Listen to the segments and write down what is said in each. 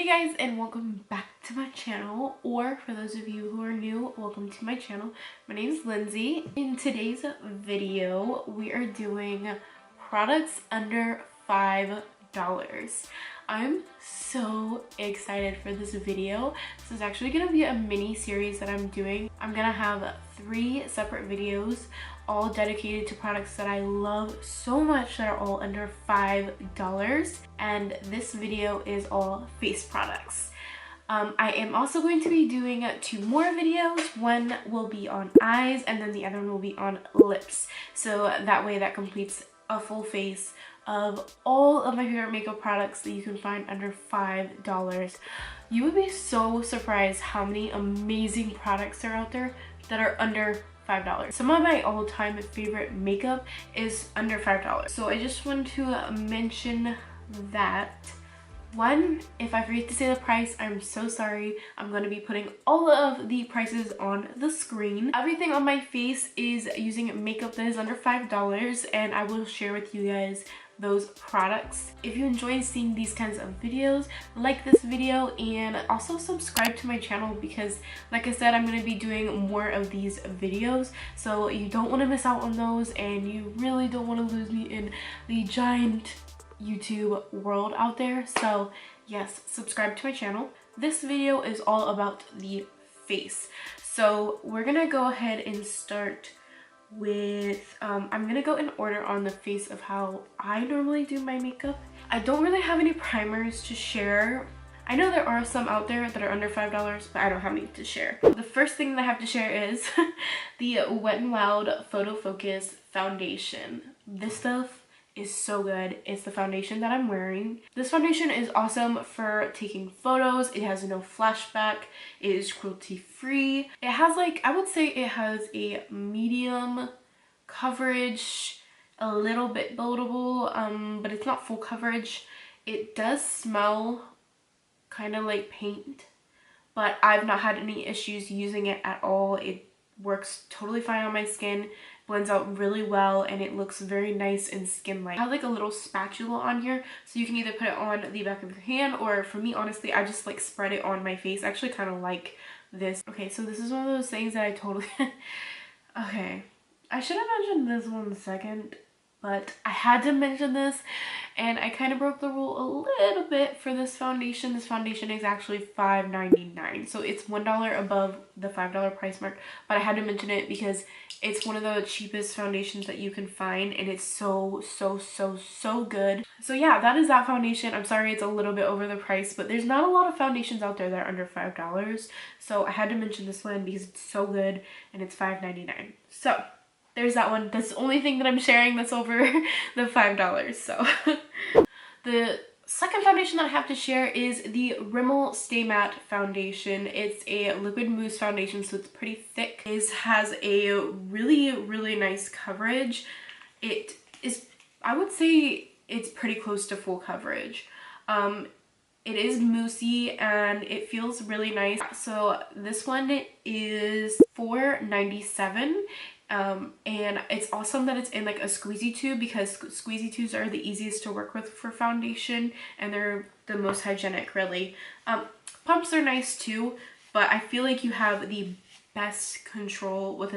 Hey guys, and welcome back to my channel, or for those of you who are new, welcome to my channel. My name is Lindsay. In today's video we are doing products under $5. I'm so excited for this video. This is actually going to be a mini series that I'm doing. I'm gonna have 3 separate videos all dedicated to products that I love so much that are all under $5, and this video is all face products. I am also going to be doing 2 more videos. One will be on eyes and then the other one will be on lips, so that way that completes a full face of all of my favorite makeup products that you can find under $5. You would be so surprised how many amazing products are out there that are under $5. Some of my all-time favorite makeup is under $5. So I just want to mention that. One, if I forget to say the price, I'm so sorry. I'm going to be putting all of the prices on the screen. Everything on my face is using makeup that is under $5, and I will share with you guys those products. If you enjoy seeing these kinds of videos, like this video and also subscribe to my channel, because like I said, I'm going to be doing more of these videos, so you don't want to miss out on those and you really don't want to lose me in the giant YouTube world out there. So yes, subscribe to my channel. This video is all about the face, so we're gonna go ahead and start with I'm gonna go in order on the face of how I normally do my makeup. I don't really have any primers to share. I know there are some out there that are under $5, but I don't have any to share. The first thing that I have to share is the Wet n Wild Photo Focus foundation. This stuff is so good. It's the foundation that I'm wearing. This foundation is awesome for taking photos. It has no flashback. It is cruelty free. It has, like, I would say it has a medium coverage, a little bit bloatable, but it's not full coverage. It does smell kind of like paint, but I've not had any issues using it at all. It works totally fine on my skin, blends out really well, and it looks very nice and skin-like. I have like a little spatula on here, so you can either put it on the back of your hand, or for me, honestly, I just like spread it on my face. I actually kind of like this. Okay, so this is one of those things that I totally okay, I should have mentioned this one second, but I had to mention this, and I kind of broke the rule a little bit for this foundation. This foundation is actually $5.99, so it's $1 above the $5 price mark, but I had to mention it because it's one of the cheapest foundations that you can find, and it's so good. So yeah, that is that foundation. I'm sorry it's a little bit over the price, but there's not a lot of foundations out there that are under $5, so I had to mention this one because it's so good, and it's $5.99. So there's that one. That's the only thing that I'm sharing that's over the $5. So the second foundation that I have to share is the Rimmel Stay Matte foundation. It's a liquid mousse foundation, so it's pretty thick. It has a really nice coverage. It is, I would say it's pretty close to full coverage. It is moussey and it feels really nice. So this one is $4.97. And it's awesome that it's in like a squeezy tube, because squeezy tubes are the easiest to work with for foundation, and they're the most hygienic, really. Pumps are nice too, but I feel like you have the best control with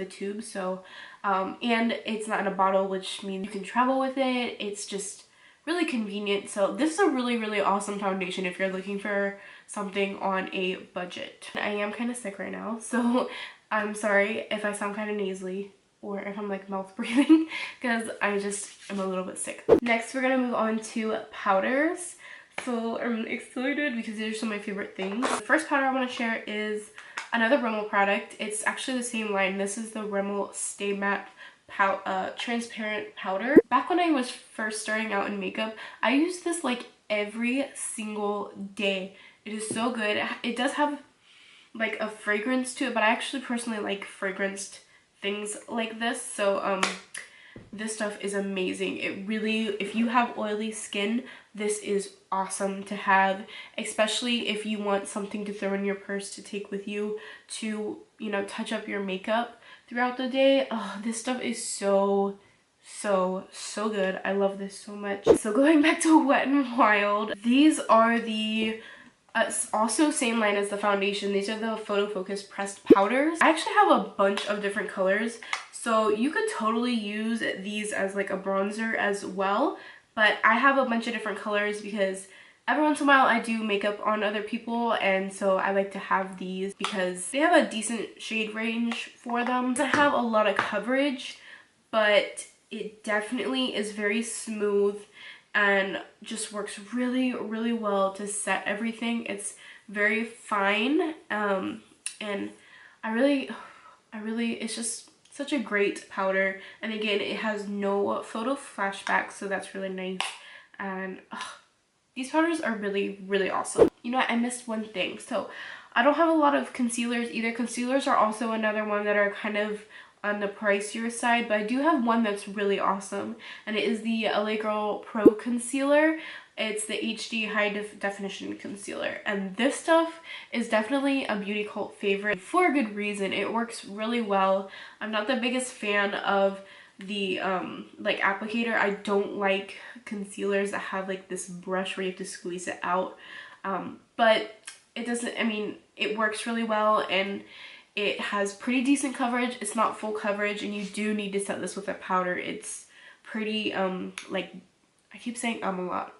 a tube. So and it's not in a bottle, which means you can travel with it. It's just really convenient. So this is a really awesome foundation if you're looking for something on a budget. I am kind of sick right now, so I'm sorry if I sound kind of nasally or if I'm like mouth breathing, because I just am a little bit sick. Next, we're gonna move on to powders. So I'm excited because these are some of my favorite things. The first powder I want to share is another Rimmel product. It's actually the same line. This is the Rimmel Stay Matte transparent powder. Back when I was first starting out in makeup, I used this like every single day. It is so good. It does have like a fragrance to it, but I actually personally like fragranced things like this. So this stuff is amazing. It really, if you have oily skin, this is awesome to have, especially if you want something to throw in your purse to take with you to, you know, touch up your makeup throughout the day. Oh, this stuff is so good. I love this so much. So going back to Wet n Wild, these are the Also same line as the foundation. These are the Photo Focus pressed powders. I actually have a bunch of different colors, so you could totally use these as like a bronzer as well. But I have a bunch of different colors because every once in a while I do makeup on other people, and so I like to have these because they have a decent shade range for them. They have a lot of coverage, but it definitely is very smooth and just works really, really well to set everything. It's very fine, and I really, it's just such a great powder. And again, it has no photo flashbacks, so that's really nice. And these powders are really, really awesome. You know what? I missed one thing. So I don't have a lot of concealers either. Concealers are also another one that are kind of on the pricier side, but I do have one that's really awesome, and it is the LA Girl Pro Concealer. It's the HD High Definition Concealer, and this stuff is definitely a beauty cult favorite for a good reason. It works really well. I'm not the biggest fan of the like applicator. I don't like concealers that have like this brush where you have to squeeze it out, but it doesn't, I mean, it works really well, and it has pretty decent coverage. It's not full coverage, and you do need to set this with a powder. It's pretty like, I keep saying a lot.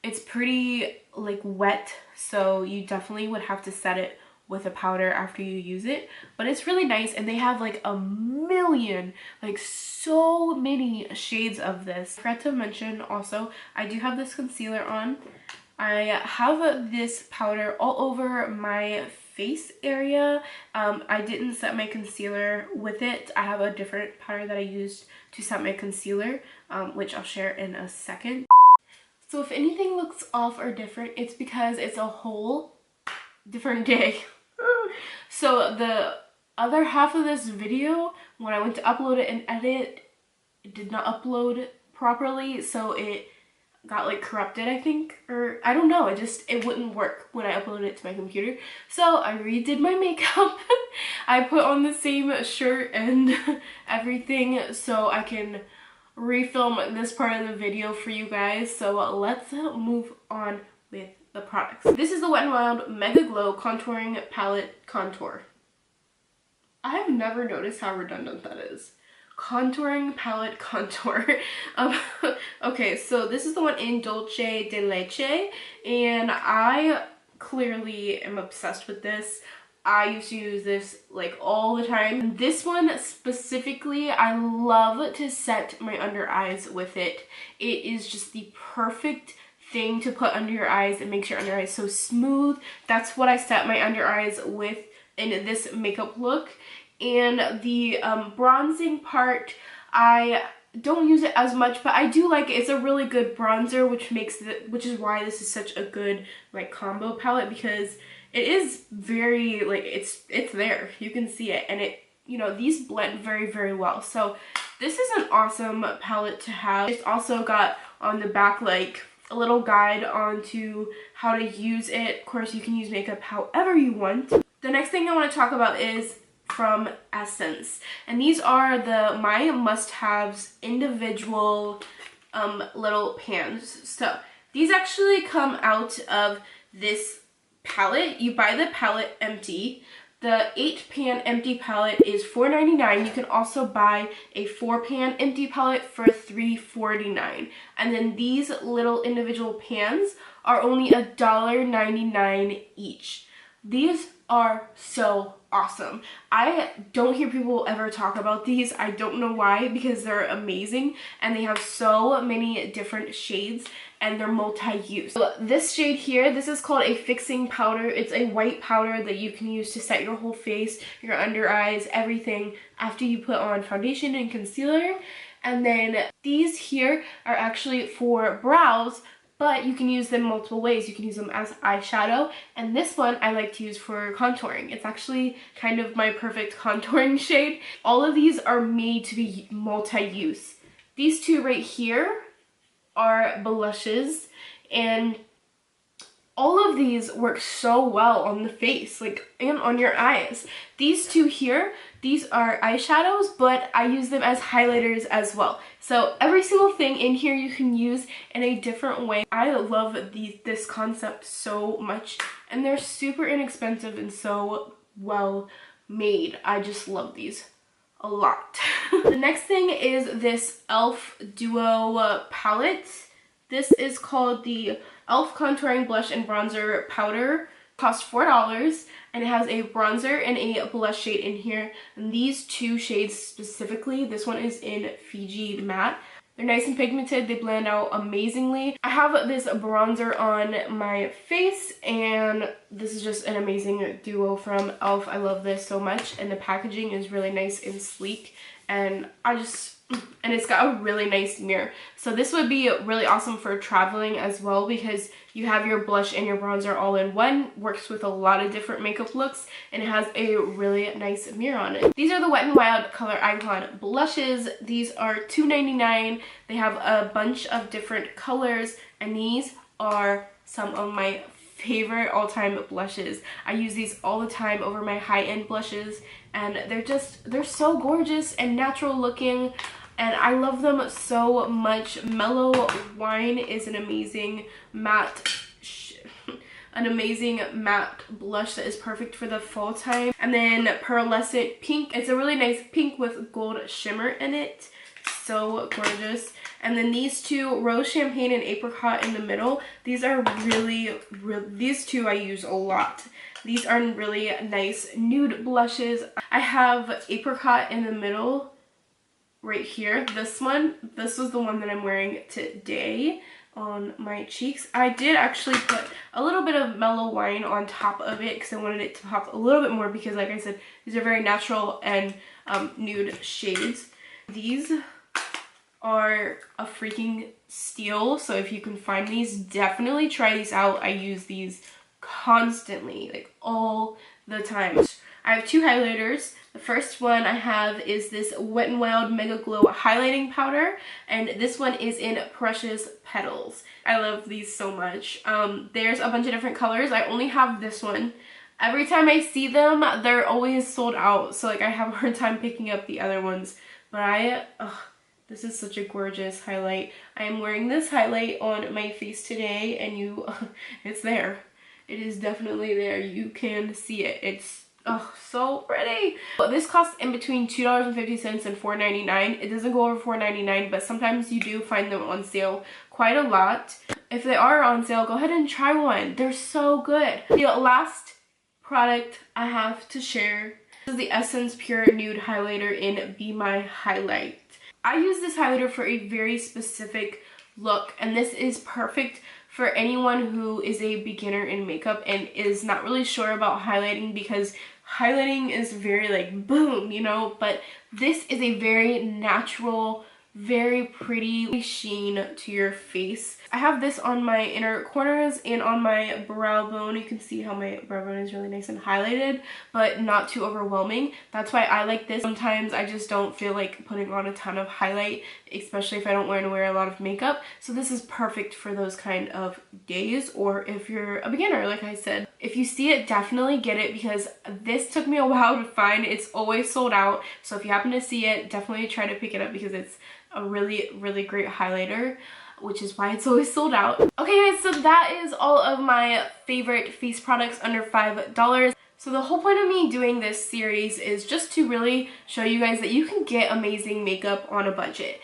It's pretty like wet, so you definitely would have to set it with a powder after you use it. But it's really nice, and they have like a million, like so many shades of this. I forgot to mention also, I do have this concealer on. I have this powder all over my face area. I didn't set my concealer with it. I have a different powder that I used to set my concealer, which I'll share in a second. So if anything looks off or different, it's because it's a whole different day. So the other half of this video, when I went to upload it and edit, it did not upload properly, so it got like corrupted, I think, or I don't know, it wouldn't work when I uploaded it to my computer. So I redid my makeup. I put on the same shirt and everything so I can refilm this part of the video for you guys. So let's move on with the products. This is the Wet n Wild MegaGlo Contouring Palette Contour. I have never noticed how redundant that is. Contouring Palette Contour. Okay, so this is the one in Dulce de Leche, and I clearly am obsessed with this. I used to use this like all the time. This one specifically, I love to set my under eyes with it. It is just the perfect thing to put under your eyes. It makes your under eyes so smooth. That's what I set my under eyes with in this makeup look. And the bronzing part, I don't use it as much, but I do like it. It's a really good bronzer, which is why this is such a good like combo palette, because it is very like, it's there, you can see it, and it, you know, these blend very, very well. So this is an awesome palette to have. It's also got on the back like a little guide onto how to use it. Of course, you can use makeup however you want. The next thing I want to talk about is from Essence, and these are my must-haves individual little pans. So these actually come out of this palette. You buy the palette empty. The 8-pan empty palette is $4.99. You can also buy a 4-pan empty palette for $3.49. And then these little individual pans are only $1.99 each. These are so awesome. I don't hear people ever talk about these. I don't know why, because they're amazing, and they have so many different shades, and they're multi-use. So this shade here, this is called a fixing powder. It's a white powder that you can use to set your whole face, your under eyes, everything after you put on foundation and concealer. And then these here are actually for brows, but you can use them multiple ways. You can use them as eyeshadow, and this one I like to use for contouring. It's actually kind of my perfect contouring shade. All of these are made to be multi-use. These two right here are blushes, and all of these work so well on the face, like, and on your eyes. These two here, these are eyeshadows, but I use them as highlighters as well. So every single thing in here you can use in a different way. I love this concept so much, and they're super inexpensive and so well made. I just love these a lot. The next thing is this E.L.F. Duo palette. This is called the E.L.F. Contouring Blush and Bronzer Powder. Costs $4, and it has a bronzer and a blush shade in here. And these two shades specifically, this one is in Fuji Matte. They're nice and pigmented. They blend out amazingly. I have this bronzer on my face, and this is just an amazing duo from E.L.F. I love this so much, and the packaging is really nice and sleek, and and it's got a really nice mirror. So this would be really awesome for traveling as well, because you have your blush and your bronzer all in one. Works with a lot of different makeup looks, and it has a really nice mirror on it. These are the Wet n Wild Color Icon blushes. These are $2.99. They have a bunch of different colors, and these are some of my favorite all-time blushes. I use these all the time over my high-end blushes, and they're so gorgeous and natural looking, and I love them so much. Mellow Wine is an amazing matte blush that is perfect for the fall time. And then Pearlescent Pink. It's a really nice pink with gold shimmer in it. So gorgeous. And then these two, Rose Champagne and Apricot in the middle. These are these two I use a lot. These are really nice nude blushes. I have Apricot in the middle right here. This was the one that I'm wearing today on my cheeks. I did actually put a little bit of Mellow Wine on top of it because I wanted it to pop a little bit more, because like I said, these are very natural and nude shades. These are a freaking steal, so if you can find these, definitely try these out. I use these constantly, like all the time. I have two highlighters. The first one I have is this Wet n Wild MegaGlo highlighting powder, and this one is in Precious Petals. I love these so much. There's a bunch of different colors. I only have this one. Every time I see them, they're always sold out, so like I have a hard time picking up the other ones. But this is such a gorgeous highlight. I am wearing this highlight on my face today, and it's there. It is definitely there. You can see it. It's so pretty. But this costs in between $2.50 and $4.99. It doesn't go over $4.99, but sometimes you do find them on sale quite a lot. If they are on sale, go ahead and try one. They're so good. The last product I have to share is the Essence Pure Nude Highlighter in Be My Highlight. I use this highlighter for a very specific look, and this is perfect for anyone who is a beginner in makeup and is not really sure about highlighting, because highlighting is very like boom, you know, but this is a very natural, very pretty sheen to your face. I have this on my inner corners and on my brow bone. You can see how my brow bone is really nice and highlighted, but not too overwhelming. That's why I like this. Sometimes I just don't feel like putting on a ton of highlight, especially if I don't want to wear a lot of makeup. So this is perfect for those kind of days, or if you're a beginner, like I said. If you see it, definitely get it, because this took me a while to find. It's always sold out. So if you happen to see it, definitely try to pick it up, because it's a really, really great highlighter, which is why it's always sold out. Okay guys, so that is all of my favorite face products under $5. So the whole point of me doing this series is just to really show you guys that you can get amazing makeup on a budget.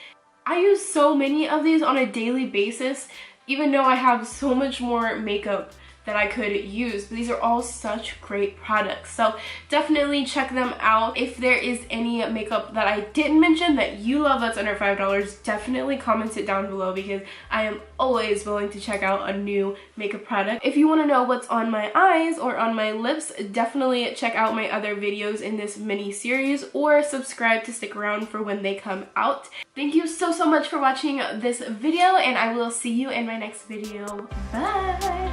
I use so many of these on a daily basis, even though I have so much more makeup that I could use. These are all such great products, so definitely check them out. If there is any makeup that I didn't mention that you love that's under $5, definitely comment it down below, because I am always willing to check out a new makeup product. If you want to know what's on my eyes or on my lips, definitely check out my other videos in this mini series, or subscribe to stick around for when they come out. Thank you so much for watching this video, and I will see you in my next video. Bye!